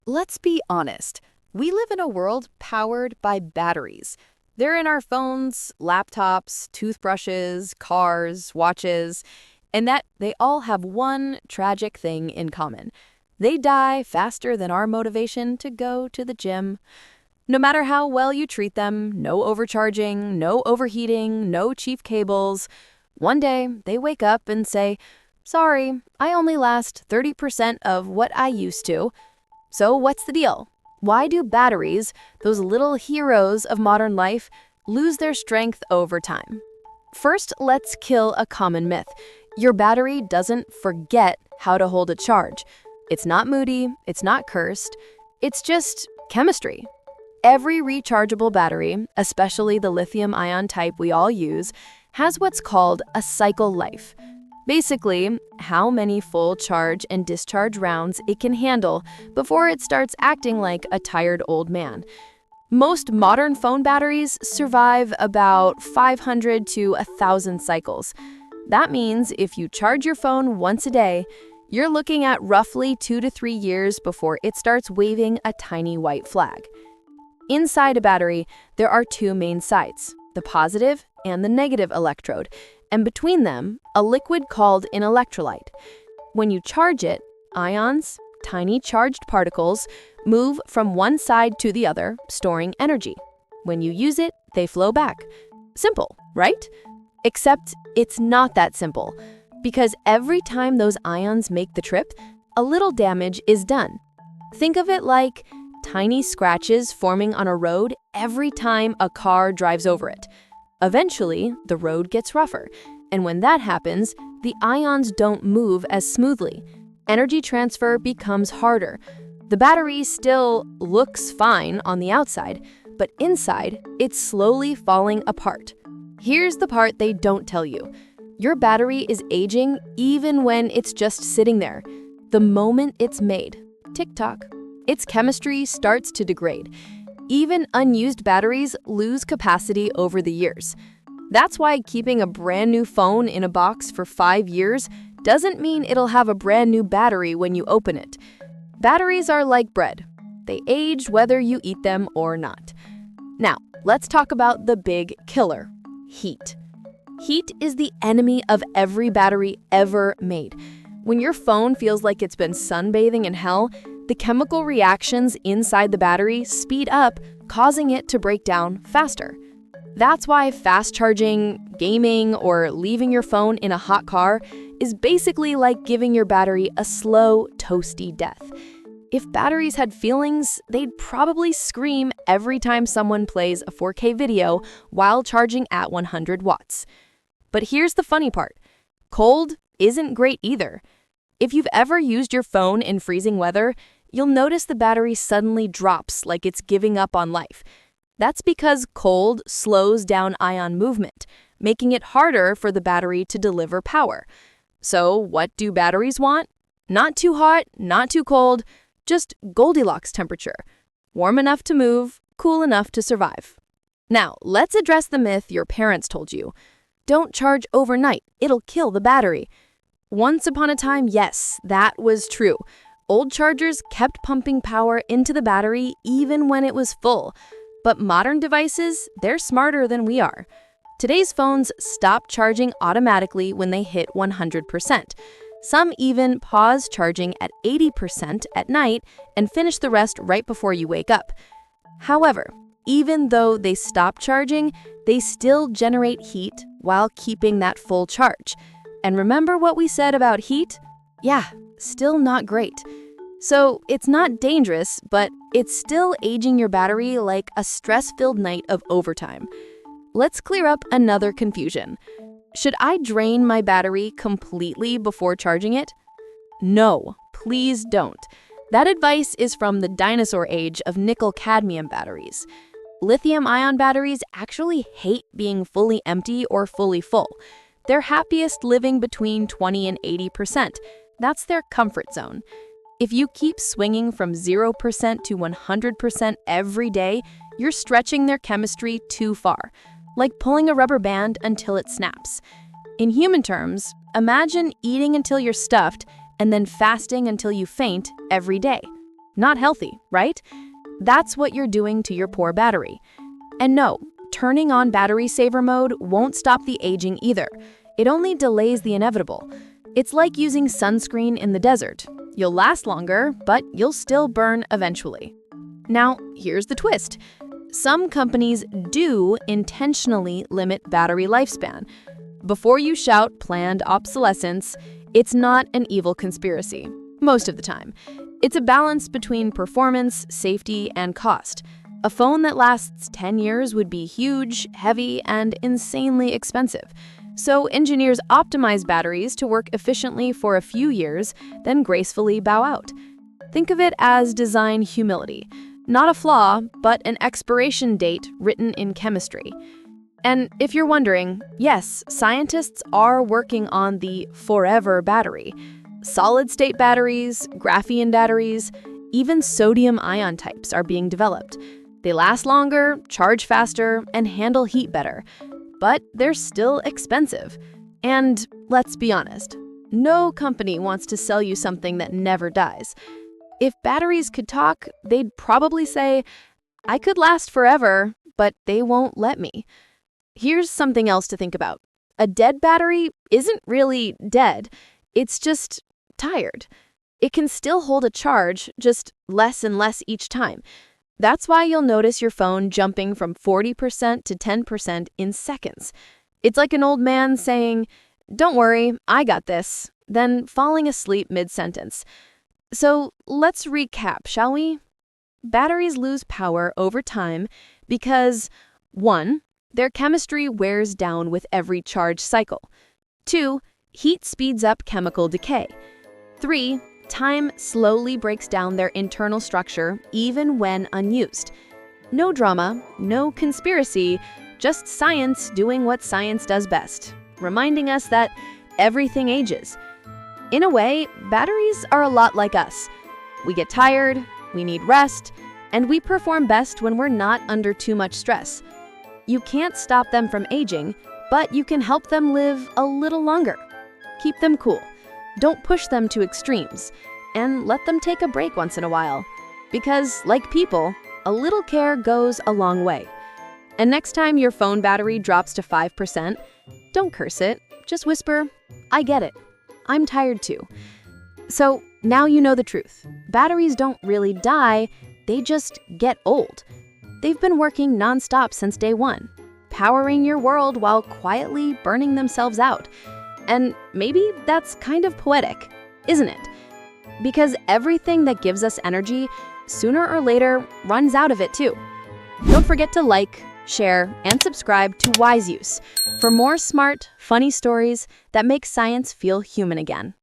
Let's be honest. We live in a world powered by batteries. They're in our phones, laptops, toothbrushes, cars, watches, and that they all have one tragic thing in common. They die faster than our motivation to go to the gym. No matter how well you treat them, no overcharging, no overheating, no cheap cables, one day they wake up and say, "Sorry, I only last 30% of what I used to." So what's the deal? Why do batteries, those little heroes of modern life, lose their strength over time? First, let's kill a common myth. Your battery doesn't forget how to hold a charge. It's not moody, it's not cursed, it's just chemistry. Every rechargeable battery, especially the lithium-ion type we all use, has what's called a cycle life. Basically, how many full charge and discharge rounds it can handle before it starts acting like a tired old man. Most modern phone batteries survive about 500 to 1,000 cycles. That means if you charge your phone once a day, you're looking at roughly 2 to 3 years before it starts waving a tiny white flag. Inside a battery, there are two main sides, the positive and the negative electrode, and between them, a liquid called an electrolyte. When you charge it, ions, tiny charged particles, move from one side to the other, storing energy. When you use it, they flow back. Simple, right? Except it's not that simple, because every time those ions make the trip, a little damage is done. Think of it like tiny scratches forming on a road every time a car drives over it. Eventually, the road gets rougher, and when that happens, the ions don't move as smoothly. Energy transfer becomes harder. The battery still looks fine on the outside, but inside, it's slowly falling apart. Here's the part they don't tell you. Your battery is aging even when it's just sitting there. The moment it's made, tick-tock, its chemistry starts to degrade. Even unused batteries lose capacity over the years. That's why keeping a brand new phone in a box for 5 years doesn't mean it'll have a brand new battery when you open it. Batteries are like bread. They age whether you eat them or not. Now, let's talk about the big killer, heat. Heat is the enemy of every battery ever made. When your phone feels like it's been sunbathing in hell, the chemical reactions inside the battery speed up, causing it to break down faster. That's why fast charging, gaming, or leaving your phone in a hot car is basically like giving your battery a slow, toasty death. If batteries had feelings, they'd probably scream every time someone plays a 4K video while charging at 100 watts. But here's the funny part. Cold isn't great either. If you've ever used your phone in freezing weather, you'll notice the battery suddenly drops like it's giving up on life. That's because cold slows down ion movement, making it harder for the battery to deliver power. So what do batteries want? Not too hot, not too cold, just Goldilocks temperature. Warm enough to move, cool enough to survive. Now, let's address the myth your parents told you. Don't charge overnight, it'll kill the battery. Once upon a time, yes, that was true. Old chargers kept pumping power into the battery even when it was full. But modern devices, they're smarter than we are. Today's phones stop charging automatically when they hit 100%. Some even pause charging at 80% at night and finish the rest right before you wake up. However, even though they stop charging, they still generate heat while keeping that full charge. And remember what we said about heat? Yeah, still not great. So it's not dangerous, but it's still aging your battery like a stress-filled night of overtime. Let's clear up another confusion. Should I drain my battery completely before charging it? No, please don't. That advice is from the dinosaur age of nickel-cadmium batteries. Lithium-ion batteries actually hate being fully empty or fully full. They're happiest living between 20 and 80%. That's their comfort zone. If you keep swinging from 0% to 100% every day, you're stretching their chemistry too far, like pulling a rubber band until it snaps. In human terms, imagine eating until you're stuffed and then fasting until you faint every day. Not healthy, right? That's what you're doing to your poor battery. And no, turning on battery saver mode won't stop the aging either. It only delays the inevitable. It's like using sunscreen in the desert. You'll last longer, but you'll still burn eventually. Now, here's the twist. Some companies do intentionally limit battery lifespan. Before you shout planned obsolescence, it's not an evil conspiracy, most of the time. It's a balance between performance, safety, and cost. A phone that lasts 10 years would be huge, heavy, and insanely expensive. So engineers optimize batteries to work efficiently for a few years, then gracefully bow out. Think of it as design humility. Not a flaw, but an expiration date written in chemistry. And if you're wondering, yes, scientists are working on the forever battery. Solid-state batteries, graphene batteries, even sodium-ion types are being developed. They last longer, charge faster, and handle heat better. But they're still expensive. And let's be honest, no company wants to sell you something that never dies. If batteries could talk, they'd probably say, I could last forever, but they won't let me. Here's something else to think about. A dead battery isn't really dead, it's just tired. It can still hold a charge, just less and less each time. That's why you'll notice your phone jumping from 40% to 10% in seconds. It's like an old man saying, "Don't worry, I got this," then falling asleep mid-sentence. So let's recap, shall we? Batteries lose power over time because 1. Their chemistry wears down with every charge cycle. 2. Heat speeds up chemical decay. 3. Time slowly breaks down their internal structure even when unused. No drama, no conspiracy, just science doing what science does best, reminding us that everything ages. In a way, batteries are a lot like us. We get tired, we need rest, and we perform best when we're not under too much stress. You can't stop them from aging, but you can help them live a little longer. Keep them cool. Don't push them to extremes, and let them take a break once in a while. Because, like people, a little care goes a long way. And next time your phone battery drops to 5%, don't curse it, just whisper, I get it. I'm tired too. So now you know the truth. Batteries don't really die, they just get old. They've been working nonstop since day one, powering your world while quietly burning themselves out. And maybe that's kind of poetic, isn't it? Because everything that gives us energy, sooner or later, runs out of it too. Don't forget to like, share, and subscribe to WiseUse for more smart, funny stories that make science feel human again.